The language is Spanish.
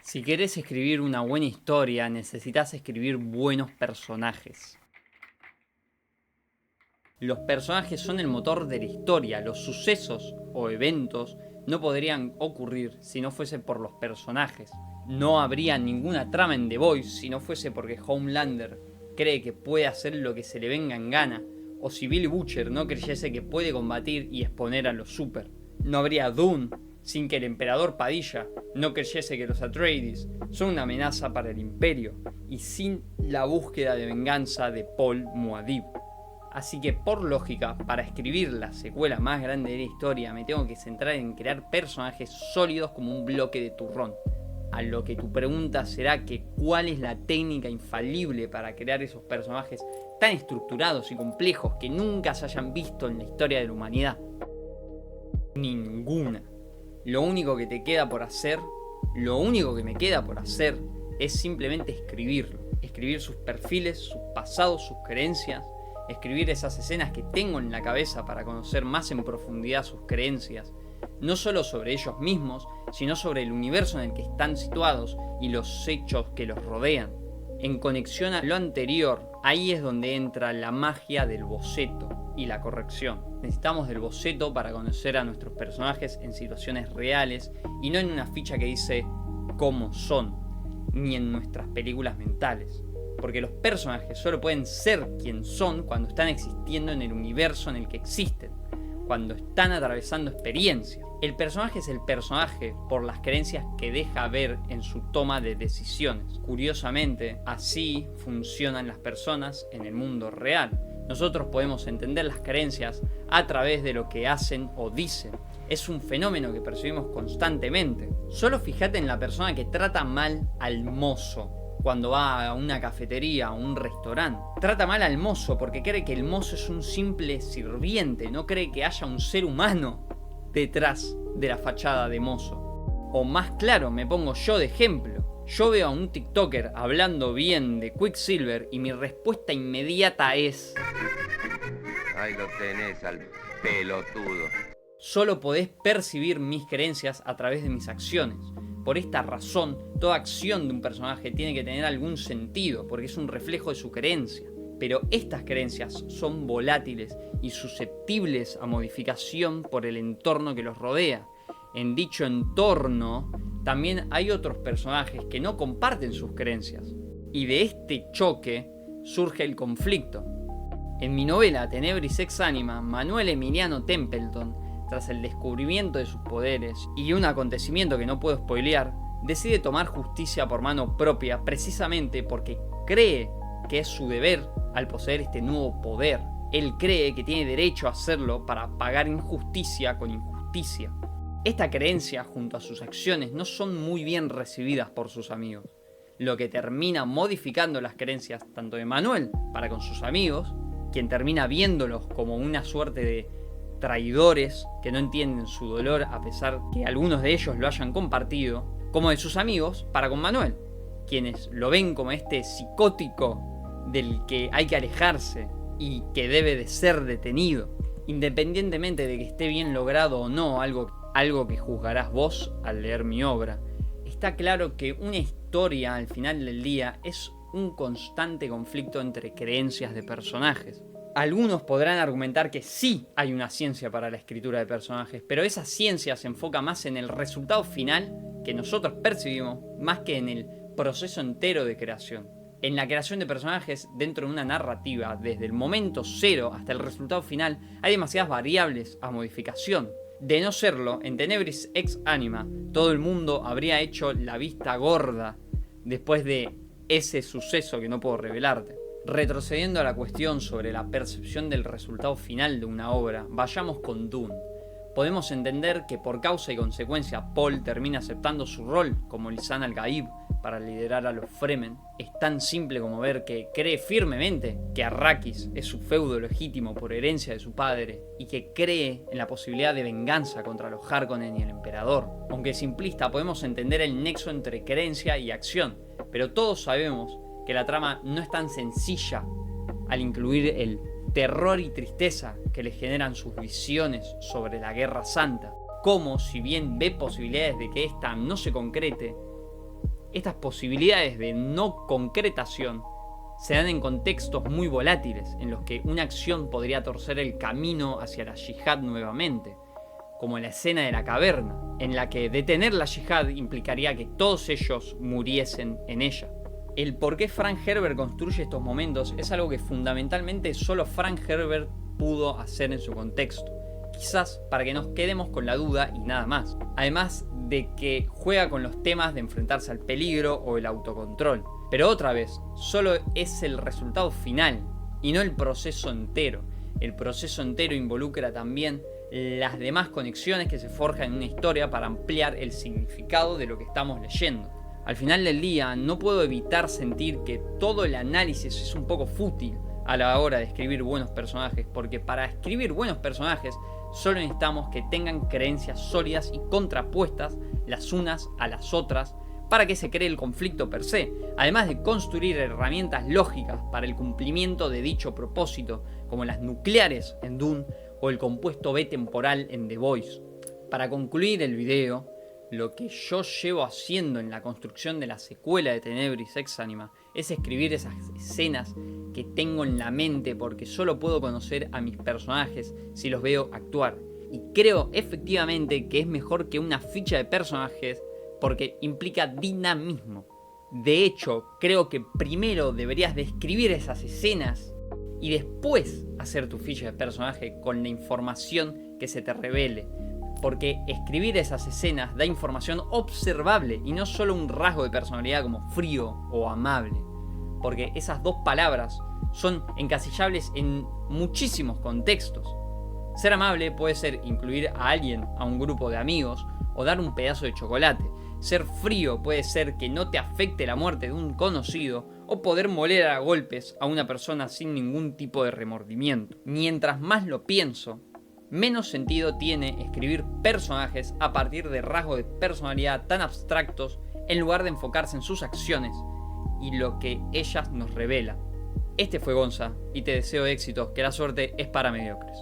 Si querés escribir una buena historia, necesitas escribir buenos personajes. Los personajes son el motor de la historia. Los sucesos o eventos no podrían ocurrir si no fuese por los personajes. No habría ninguna trama en The Voice si no fuese porque Homelander cree que puede hacer lo que se le venga en gana, o si Billy Butcher no creyese que puede combatir y exponer a los Super. No habría Dune sin que el emperador Padilla no creyese que los Atreides son una amenaza para el imperio, y sin la búsqueda de venganza de Paul Muad'Dib. Así que por lógica, para escribir la secuela más grande de la historia, me tengo que centrar en crear personajes sólidos como un bloque de turrón. A lo que tu pregunta será que ¿cuál es la técnica infalible para crear esos personajes tan estructurados y complejos que nunca se hayan visto en la historia de la humanidad? Ninguna. Lo único que te queda por hacer, lo único que me queda por hacer es simplemente escribirlo. Escribir sus perfiles, sus pasados, sus creencias. Escribir esas escenas que tengo en la cabeza para conocer más en profundidad sus creencias. No solo sobre ellos mismos, sino sobre el universo en el que están situados y los hechos que los rodean. En conexión a lo anterior, ahí es donde entra la magia del boceto y la corrección. Necesitamos del boceto para conocer a nuestros personajes en situaciones reales y no en una ficha que dice cómo son, ni en nuestras películas mentales. Porque los personajes solo pueden ser quien son cuando están existiendo en el universo en el que existen, cuando están atravesando experiencias. El personaje es el personaje por las creencias que deja ver en su toma de decisiones. Curiosamente, así funcionan las personas en el mundo real. Nosotros podemos entender las creencias a través de lo que hacen o dicen. Es un fenómeno que percibimos constantemente. Solo fíjate en la persona que trata mal al mozo cuando va a una cafetería o un restaurante. Trata mal al mozo porque cree que el mozo es un simple sirviente, no cree que haya un ser humano detrás de la fachada de mozo. O más claro, me pongo yo de ejemplo. Yo veo a un TikToker hablando bien de Quicksilver y mi respuesta inmediata es: ahí lo tenés al pelotudo. Solo podés percibir mis creencias a través de mis acciones. Por esta razón, toda acción de un personaje tiene que tener algún sentido, porque es un reflejo de su creencia. Pero estas creencias son volátiles y susceptibles a modificación por el entorno que los rodea. En dicho entorno, también hay otros personajes que no comparten sus creencias. Y de este choque surge el conflicto. En mi novela Tenebris Ex Anima, Manuel Emiliano Templeton, tras el descubrimiento de sus poderes y un acontecimiento que no puedo spoilear, decide tomar justicia por mano propia precisamente porque cree que es su deber al poseer este nuevo poder. Él cree que tiene derecho a hacerlo para pagar injusticia con injusticia. Esta creencia junto a sus acciones no son muy bien recibidas por sus amigos, lo que termina modificando las creencias tanto de Manuel para con sus amigos, quien termina viéndolos como una suerte de traidores que no entienden su dolor a pesar que algunos de ellos lo hayan compartido, como de sus amigos para con Manuel, quienes lo ven como este psicótico del que hay que alejarse y que debe de ser detenido, independientemente de que esté bien logrado o no, algo que juzgarás vos al leer mi obra. Está claro que una historia al final del día es un constante conflicto entre creencias de personajes. Algunos podrán argumentar que sí hay una ciencia para la escritura de personajes, pero esa ciencia se enfoca más en el resultado final que nosotros percibimos, más que en el proceso entero de creación. En la creación de personajes dentro de una narrativa, desde el momento cero hasta el resultado final, hay demasiadas variables a modificación. De no serlo, en Tenebris Ex Anima, todo el mundo habría hecho la vista gorda después de ese suceso que no puedo revelarte. Retrocediendo a la cuestión sobre la percepción del resultado final de una obra, vayamos con Dune. Podemos entender que por causa y consecuencia Paul termina aceptando su rol como Lisan al-Gaib para liderar a los Fremen. Es tan simple como ver que cree firmemente que Arrakis es su feudo legítimo por herencia de su padre y que cree en la posibilidad de venganza contra los Harkonnen y el emperador. Aunque simplista, podemos entender el nexo entre creencia y acción, pero todos sabemos que la trama no es tan sencilla al incluir el terror y tristeza que le generan sus visiones sobre la Guerra Santa, como si bien ve posibilidades de que esta no se concrete, estas posibilidades de no concretación se dan en contextos muy volátiles, en los que una acción podría torcer el camino hacia la yihad nuevamente, como la escena de la caverna, en la que detener la yihad implicaría que todos ellos muriesen en ella. El por qué Frank Herbert construye estos momentos es algo que fundamentalmente solo Frank Herbert pudo hacer en su contexto, quizás para que nos quedemos con la duda y nada más. Además de que juega con los temas de enfrentarse al peligro o el autocontrol. Pero otra vez, solo es el resultado final y no el proceso entero. El proceso entero involucra también las demás conexiones que se forjan en una historia para ampliar el significado de lo que estamos leyendo. Al final del día, no puedo evitar sentir que todo el análisis es un poco fútil a la hora de escribir buenos personajes, porque para escribir buenos personajes solo necesitamos que tengan creencias sólidas y contrapuestas las unas a las otras para que se cree el conflicto per se, además de construir herramientas lógicas para el cumplimiento de dicho propósito, como las nucleares en Dune o el compuesto B temporal en The Voice. Para concluir el video, lo que yo llevo haciendo en la construcción de la secuela de Tenebris Exánima es escribir esas escenas que tengo en la mente, porque solo puedo conocer a mis personajes si los veo actuar. Y creo efectivamente que es mejor que una ficha de personajes porque implica dinamismo. De hecho, creo que primero deberías describir esas escenas y después hacer tu ficha de personaje con la información que se te revele. Porque escribir esas escenas da información observable y no solo un rasgo de personalidad como frío o amable. Porque esas dos palabras son encasillables en muchísimos contextos. Ser amable puede ser incluir a alguien a un grupo de amigos o dar un pedazo de chocolate. Ser frío puede ser que no te afecte la muerte de un conocido o poder moler a golpes a una persona sin ningún tipo de remordimiento. Mientras más lo pienso, menos sentido tiene escribir personajes a partir de rasgos de personalidad tan abstractos en lugar de enfocarse en sus acciones y lo que ellas nos revelan. Este fue Gonza y te deseo éxito, que la suerte es para mediocres.